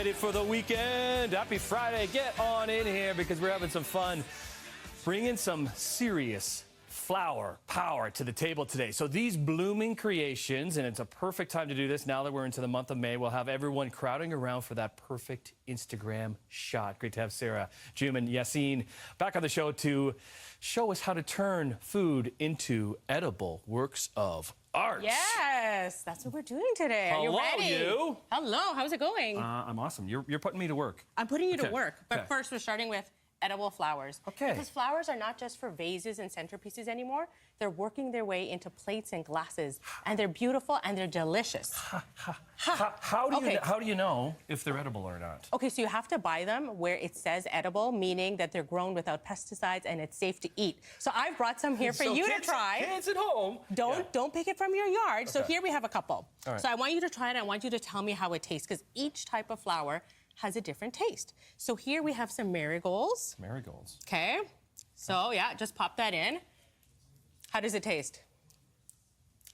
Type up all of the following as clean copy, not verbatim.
ready for the weekend? Happy Friday. Get on in here because we're having some fun. Bringing some serious flower power to the table today. So these blooming creations, and it's a perfect time to do this now that we're into the month of May, we'll have everyone crowding around for that perfect Instagram shot. Great to have Sarah, Jim, and Yassine back on the show to show us how to turn food into edible works of art. Yes, that's what we're doing today. Are you ready? You. Hello, how's it going? I'm awesome. You're putting me to work. I'm putting you to Okay. work, but Okay. first we're starting with edible flowers. Okay. Because flowers are not just for vases and centerpieces anymore. They're working their way into plates and glasses, and they're beautiful and they're delicious. How do you know if they're edible or not? Okay, so you have to buy them where it says edible, meaning that they're grown without pesticides and it's safe to eat. So I've brought some here for you to try. Kids at home. Don't pick it from your yard. So Okay. here we have a couple. All right. So I want you to try it. I want you to tell me how it tastes because each type of flower has a different taste. So here we have some marigolds. Marigolds. Okay. So yeah, just pop that in. How does it taste?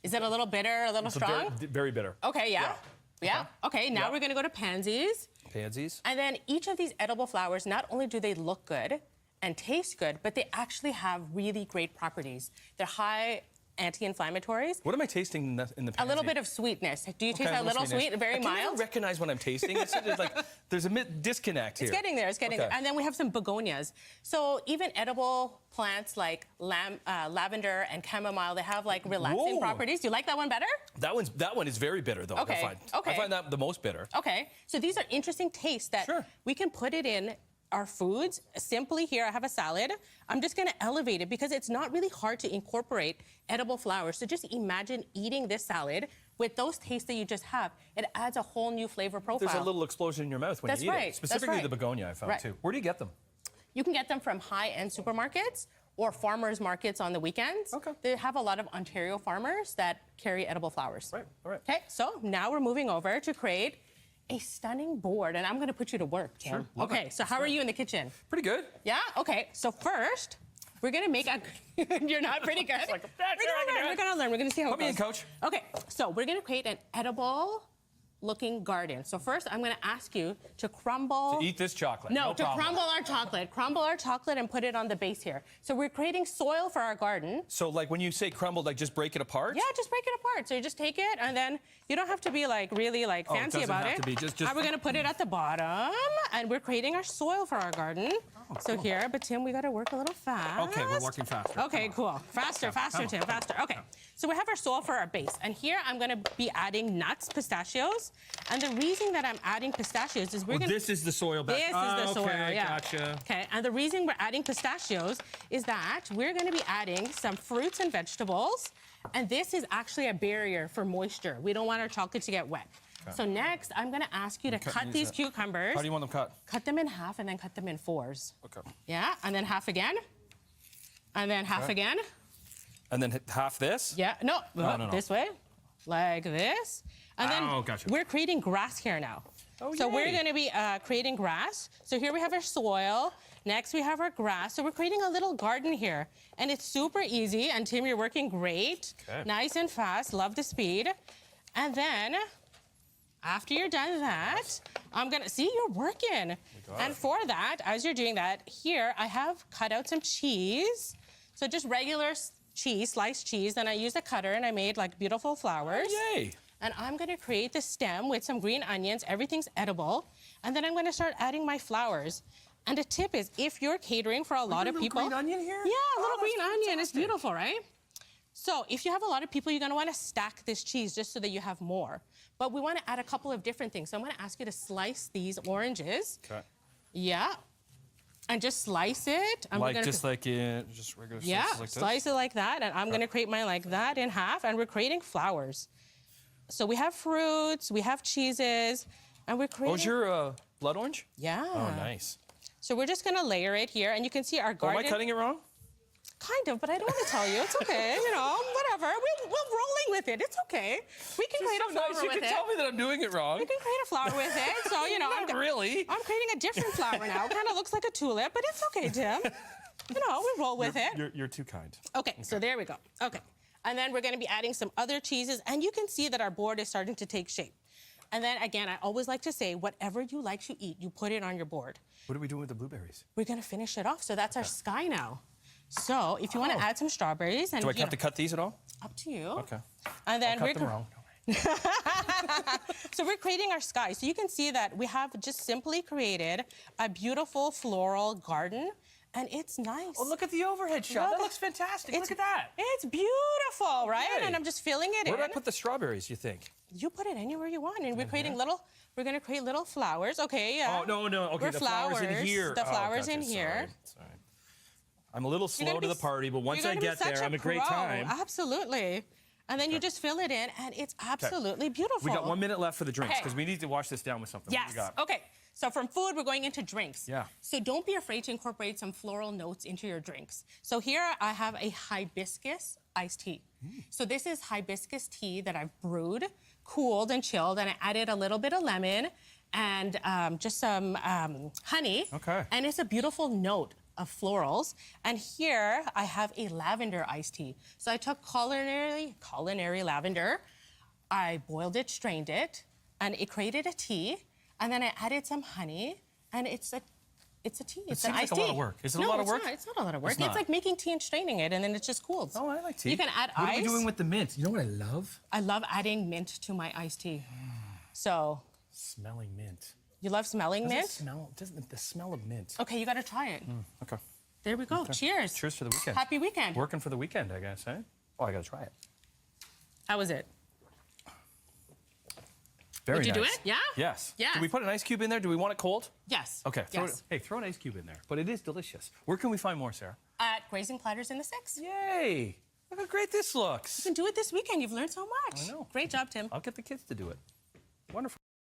Is it a little bitter, a little strong? Very bitter. Okay, yeah. Yeah. Okay, now we're gonna go to pansies. Pansies. And then each of these edible flowers, not only do they look good and taste good, but they actually have really great properties. They're high anti-inflammatories. What am I tasting in the pansy? A little bit of sweetness. Do you taste Okay, a little sweetness. sweet, very I can't even mild? recognize when I'm tasting. It's like there's a disconnect here. It's getting there, it's getting there. Okay. And then we have some begonias. So even edible plants like lavender and chamomile, they have like relaxing Whoa. properties. Do you like that one better? That one is very bitter though. Okay, I find. okay. I find that the most bitter. Okay, so these are interesting tastes that Sure. we can put it in our foods. Simply here, I have a salad. I'm just gonna elevate it because it's not really hard to incorporate edible flowers. So just imagine eating this salad with those tastes that you just have. It adds a whole new flavor profile. There's a little explosion in your mouth when That's you eat right, it. Specifically that's the right. begonia I found Right. too. Where do you get them? You can get them from high-end supermarkets or farmers markets on the weekends. Okay. They have a lot of Ontario farmers that carry edible flowers. Right, all right. Okay, so now we're moving over to create a stunning board, and I'm gonna put you to work, Tim. Sure, love Okay, it. so how are you in the kitchen? Pretty good. Yeah? Okay, so first, we're gonna make a... You're not pretty good? It's like, that's we're all I can gonna learn, do. we're gonna learn. We're gonna see how Put it me goes. in, coach. Okay, so we're gonna create an edible looking garden. So first, I'm gonna ask you to crumble... Eat this chocolate. No, to problem. crumble our chocolate. Crumble our chocolate and put it on the base here. So we're creating soil for our garden. So like when you say crumbled, like just break it apart? Yeah, just break it apart. So you just take it and then you don't have to be like really like fancy doesn't about have it. to be, just- And we're gonna put it at the bottom and we're creating our soil for our garden. So cool. here, but Tim, we gotta work a little fast. Okay, we're working faster. Okay, cool. Faster, faster, Tim, faster. Okay. So we have our soil for our base. And here I'm gonna be adding nuts, pistachios. And the reason that I'm adding pistachios is we're Well, gonna... this is the soil back. This is the soil, okay, yeah. Gotcha. Okay, and the reason we're adding pistachios is that we're gonna be adding some fruits and vegetables, and this is actually a barrier for moisture. We don't want our chocolate to get wet. Okay. So next, I'm gonna ask you to cut these cucumbers. How do you want them cut? Cut them in half and then cut them in fours. Okay. Yeah, and then half again. And then half Okay. again. And then half this? Yeah, no, no. this way, like this. And then Oh, gotcha. we're creating grass here now. Oh, so we're yay. gonna be creating grass. So here we have our soil. Next we have our grass. So we're creating a little garden here. And it's super easy. And Tim, you're working great. Okay. Nice and fast, love the speed. And then, after you're done that, I'm gonna, see, you're working. And for that, as you're doing that, here I have cut out some cheese. So just regular cheese, sliced cheese. Then I used a cutter and I made like beautiful flowers. Yay. And I'm gonna create the stem with some green onions. Everything's edible. And then I'm gonna start adding my flowers. And the tip is, if you're catering for a lot of people... green onion here? Yeah, a little Oh, green that's onion. It's fantastic. beautiful, right? So if you have a lot of people, you're gonna wanna stack this cheese just so that you have more. But we wanna add a couple of different things. So I'm gonna ask you to slice these oranges. Okay. Yeah. And just slice it. And we're Like gonna just like in just regular yeah, slices like this? slice it like that, and I'm gonna create mine like that in half, and we're creating flowers. So we have fruits, we have cheeses, and we're creating... Oh, is your blood orange? Yeah. Oh, nice. So we're just gonna layer it here, and you can see our Oh, garden... am I cutting it wrong? Kind of, but I don't want to tell you. It's okay, you know, whatever. We're rolling with it. It's okay. We can create a flower You with can it. tell me that I'm doing it wrong. We can create a flower with it. So, you know, Not really. I'm creating a different flower now. Kind of looks like a tulip, but it's okay, Tim. You know, we roll with it. You're too kind. Okay, so there we go. Okay. And then we're gonna be adding some other cheeses, and you can see that our board is starting to take shape. And then again, I always like to say, whatever you like to eat, you put it on your board. What are we doing with the blueberries? We're gonna finish it off. So that's our sky now. So if you want to add some strawberries, and Do I have to cut these at all? up to you. Okay. And then I'll cut them wrong. So we're creating our sky. So you can see that we have just simply created a beautiful floral garden, and it's nice. Oh, look at the overhead shot. That looks fantastic. Look at that. It's beautiful, right? Okay. And I'm just filling it in. Where do I put the strawberries, you think? You put it anywhere you want, and we're creating we're gonna create little flowers. Okay, yeah. Oh, no. Okay, We're the flowers in here. The flowers gotcha. in here. Sorry. I'm a little slow to the party, but once I get there, I'm a great time. Absolutely. And then you just fill it in, and it's absolutely beautiful. We got 1 minute left for the drinks, because we need to wash this down with something. Yes. Okay. So from food, we're going into drinks. Yeah. So don't be afraid to incorporate some floral notes into your drinks. So here I have a hibiscus iced tea. So this is hibiscus tea that I've brewed, cooled, and chilled, and I added a little bit of lemon and just some honey. Okay. And it's a beautiful note of florals. And here I have a lavender iced tea. So I took culinary lavender, I boiled it, strained it, and it created a tea. And then I added some honey, and it's a tea. It's an iced tea. It's a lot of work. Is it a lot of work? No, it's not a lot of work. It's not. like making tea and straining it, and then it just cools. Oh, I like tea. You can add ice. What are we doing with the mint? You know what I love? I love adding mint to my iced tea. So. Smelling mint. You love smelling mint? Doesn't the smell of mint? Okay, you got to try it. Okay. There we go. Okay. Cheers. Cheers for the weekend. Happy weekend. Working for the weekend, I guess, eh? Oh, I got to try it. How was it? Very Did you nice. do it? Yeah? Yes. Yes. Do we put an ice cube in there? Do we want it cold? Yes. Okay. Yes. Throw an ice cube in there. But it is delicious. Where can we find more, Sarah? At Grazing Platters in the Six. Yay! Look how great this looks. You can do it this weekend. You've learned so much. I know. Great job, Tim. I'll get the kids to do it. Wonderful.